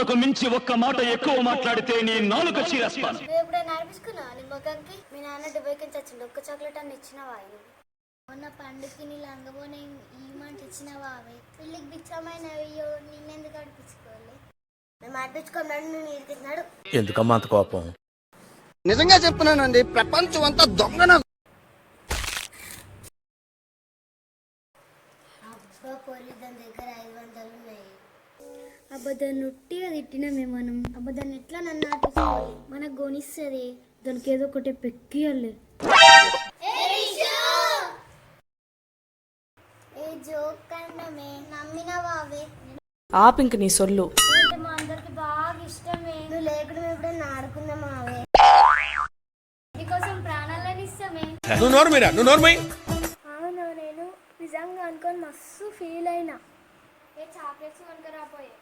అంతకు మించి ఒక్క మాట ఎక్కువ మాట్లాడితే నీ నాలుక చీరేస్తాను. ఎప్పుడైనా అనిపించుకున్నా నీ ముఖంకి మీ నాన్న దుబాయ్కి వచ్చిండు, ఒక్క చాక్లెట్ అన్న ఇచ్చినవా? మొన్న పండుగకి నీ లంగబోనే ఈ మాట ఇచ్చినవా? పెళ్ళికి బిచ్చమైన అయ్యో నిన్నెందుకు అడిపించుకోవాలి? మేము అడిపించుకున్నాడు, నేను ఇరికిస్తున్నాడు. ఎందుకమ్మా అంత కోపం? నిజంగా చెప్తున్నానండి, ప్రపంచం అంతా దొంగన. అబ్బా పోలీ, దాని దగ్గర 500 ఉన్నాయి. అబ్బా దాన్ని ఉట్టిగా తిట్టినామే మనం. అబ్బా దాన్ని ఎట్లా నన్ను ఆటించుకోవాలి? మనకు గొనిస్తుంది, దానికి ఏదో ఒకటి పెక్కియాలి. ఏ జోక్ కండమే నమ్మినవావే. ఆపింక నీ సొల్లు. మా అందరికి బాగా ఇష్టమే. నువ్వు లేకుండా ఎప్పుడైనా ఆడుకుందామావే, నీకోసం ప్రాణాలని ఇస్తామే. అవును, నేను నిజంగా అనుకొని మస్తు ఫీల్ అయినా. ఏ చాక్లెట్స్ కనుక రాపోయే.